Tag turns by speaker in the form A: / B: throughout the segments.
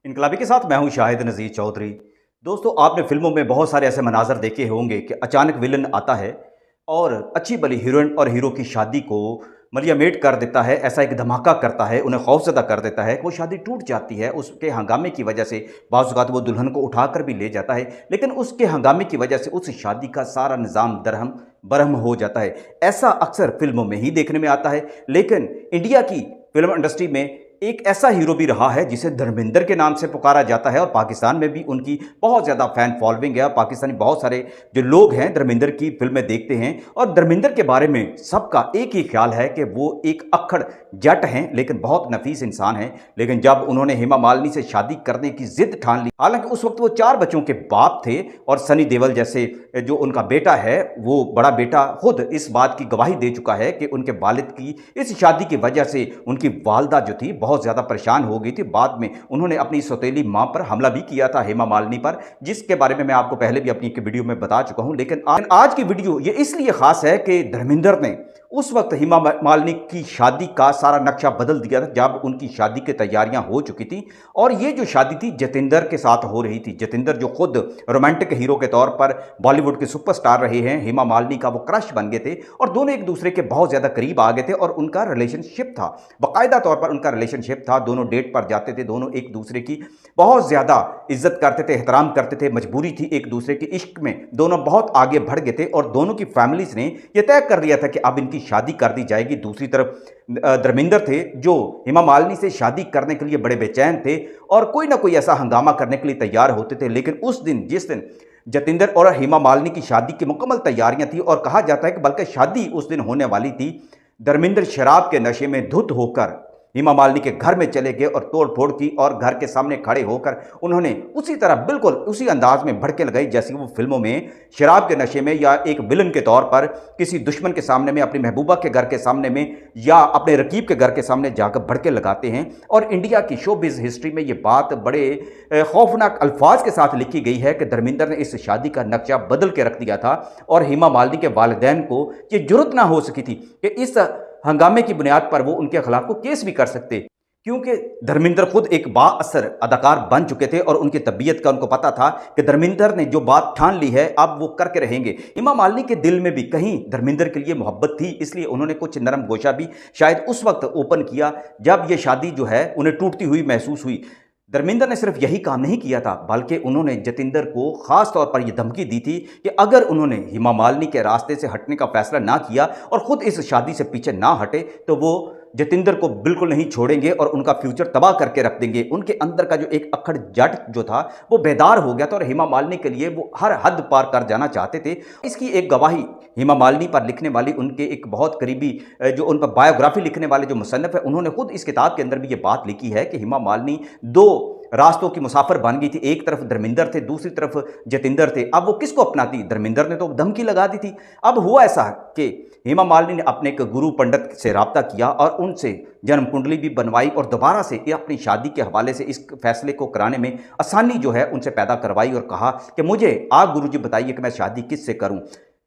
A: इनकलाबी के साथ मैं हूं शाहिद नज़ीर चौधरी। दोस्तों, आपने फिल्मों में बहुत सारे ऐसे मनाजर देखे होंगे कि अचानक विलन आता है और अच्छी भली हीरोइन और हीरो की शादी को मलियामेट कर देता है, ऐसा एक धमाका करता है, उन्हें खौफजदा कर देता है कि वो शादी टूट जाती है। उसके हंगामे की वजह से बाज़ औक़ात वो दुल्हन को उठाकर भी ले जाता है, लेकिन उसके हंगामे की वजह से उस शादी का सारा निज़ाम दरहम बरहम हो जाता है। ऐसा अक्सर फिल्मों में ही देखने में आता है, लेकिन इंडिया की फिल्म इंडस्ट्री में एक ऐसा हीरो भी रहा है जिसे धर्मेंद्र के नाम से पुकारा जाता है और पाकिस्तान में भी उनकी बहुत ज़्यादा फैन फॉलोइंग है। पाकिस्तानी बहुत सारे जो लोग हैं धर्मेंद्र की फिल्में देखते हैं और धर्मेंद्र के बारे में सबका एक ही ख्याल है कि वो एक अक्खड़ जट हैं, लेकिन बहुत नफीस इंसान हैं। लेकिन जब उन्होंने हेमा मालिनी से शादी करने की जिद ठान ली, हालांकि उस वक्त वो 4 बच्चों के बाप थे और सनी देओल जैसे जो उनका बेटा है, वो बड़ा बेटा खुद इस बात की गवाही दे चुका है कि उनके वालिद की इस शादी की वजह से उनकी वालदा जो थी बहुत ज़्यादा परेशान हो गई थी। बाद में उन्होंने अपनी सौतेली मां पर हमला भी किया था, हेमा मालिनी पर, जिसके बारे में मैं आपको पहले भी अपनी एक वीडियो में बता चुका हूं। लेकिन आज की वीडियो ये इसलिए खास है कि धर्मेंद्र ने उस वक्त हेमा मालिनी की शादी का सारा नक्शा बदल दिया था जब उनकी शादी की तैयारियां हो चुकी थी। और ये जो शादी थी जतिंदर के साथ हो रही थी। जतिंदर जो खुद रोमांटिक हीरो के तौर पर बॉलीवुड के सुपरस्टार रहे हैं, हेमा मालिनी का वो क्रश बन गए थे और दोनों एक दूसरे के बहुत ज़्यादा करीब आ गए थे और उनका रिलेशनशिप था, बाकायदा तौर पर उनका रिलेशनशिप था। दोनों डेट पर जाते थे, दोनों एक दूसरे की बहुत ज़्यादा इज्जत करते थे, एहतराम करते थे, मजबूरी थी एक दूसरे के इश्क में, दोनों बहुत आगे बढ़ गए थे और दोनों की फैमिलीज ने यह तय कर लिया था कि अब इनकी शादी कर दी जाएगी। दूसरी तरफ धर्मेंद्र थे जो हेमा मालिनी से शादी करने के लिए बड़े बेचैन थे और कोई ना कोई ऐसा हंगामा करने के लिए तैयार होते थे। लेकिन उस दिन, जिस दिन जतिंदर और हेमा मालिनी की शादी की मुकम्मल तैयारियां थी और कहा जाता है कि बल्कि शादी उस दिन होने वाली थी, धर्मेंद्र शराब के नशे में धुत होकर हेमा मालिनी के घर में चले गए और तोड़ फोड़ की और घर के सामने खड़े होकर उन्होंने उसी तरह बिल्कुल उसी अंदाज में भड़के लगाई जैसे वो फिल्मों में शराब के नशे में या एक विलन के तौर पर किसी दुश्मन के सामने में, अपनी महबूबा के घर के सामने में या अपने रकीब के घर के सामने जाकर भड़के लगाते हैं। और इंडिया की शोबिज़ हिस्ट्री में ये बात बड़े खौफनाक अल्फाज के साथ लिखी गई है कि धर्मेंद्र ने इस शादी का नक्शा बदल के रख दिया था और हेमा मालिनी के वालिदैन को ये जुर्रत ना हो सकी थी कि इस हंगामे की बुनियाद पर वो उनके खिलाफ को केस भी कर सकते, क्योंकि धर्मेंद्र खुद एक बाअसर अदाकार बन चुके थे और उनकी तबीयत का उनको पता था कि धर्मेंद्र ने जो बात ठान ली है अब वो करके रहेंगे। हेमा मालिनी के दिल में भी कहीं धर्मेंद्र के लिए मोहब्बत थी, इसलिए उन्होंने कुछ नरम गोशा भी शायद उस वक्त ओपन किया जब ये शादी जो है उन्हें टूटती हुई महसूस हुई। धर्मेंद्र ने सिर्फ यही काम नहीं किया था, बल्कि उन्होंने जतिंदर को खास तौर पर यह धमकी दी थी कि अगर उन्होंने हेमा मालिनी के रास्ते से हटने का फैसला ना किया और खुद इस शादी से पीछे ना हटे तो वो जतिंदर को बिल्कुल नहीं छोड़ेंगे और उनका फ्यूचर तबाह करके रख देंगे। उनके अंदर का जो एक अक्खड़ जट जो था वो बेदार हो गया था और हेमा मालिनी के लिए वो हर हद पार कर जाना चाहते थे। इसकी एक गवाही हेमा मालिनी पर लिखने वाली उनके एक बहुत करीबी जो उन पर बायोग्राफी लिखने वाले जो मुसन्निफ है, उन्होंने खुद इस किताब के अंदर भी ये बात लिखी है कि हेमा मालिनी 2 रास्तों की मुसाफिर बन गई थी। एक तरफ धर्मेंद्र थे, दूसरी तरफ जतिंदर थे। अब वो किसको अपनाती? धर्मेंद्र ने तो धमकी लगा दी थी। अब हुआ ऐसा कि हेमा मालिनी ने अपने एक गुरु पंडित से रब्ता किया और उनसे जन्म कुंडली भी बनवाई और दोबारा से अपनी शादी के हवाले से इस फैसले को कराने में आसानी जो है उनसे पैदा करवाई और कहा कि मुझे आप गुरुजी बताइए कि मैं शादी किससे करूं।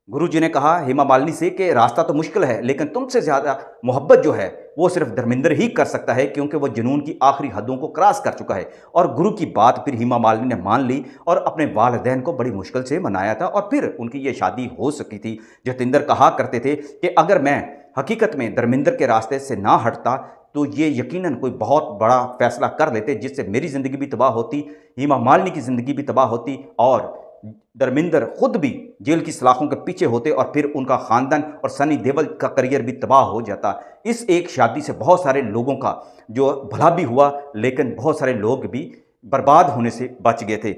A: गुरुजी ने कहा हेमा मालिनी से कि रास्ता तो मुश्किल है, लेकिन तुमसे ज़्यादा मोहब्बत जो है वो सिर्फ धर्मेंद्र ही कर सकता है, क्योंकि वो जुनून की आखिरी हदों को क्रॉस कर चुका है। और गुरु की बात फिर हेमा मालिनी ने मान ली और अपने वालिदैन को बड़ी मुश्किल से मनाया था और फिर उनकी ये शादी हो सकी थी। जतिंदर कहा करते थे कि अगर मैं हकीकत में धर्मेंद्र के रास्ते से ना हटता तो ये यकीनन कोई बहुत बड़ा फैसला कर लेते जिससे मेरी ज़िंदगी भी तबाह होती, हेमा मालिनी की ज़िंदगी भी तबाह होती और धर्मेंद्र खुद भी जेल की सलाखों के पीछे होते और फिर उनका खानदान और सनी देओल का करियर भी तबाह हो जाता। इस एक शादी से बहुत सारे लोगों का जो भला भी हुआ, लेकिन बहुत सारे लोग भी बर्बाद होने से बच गए थे।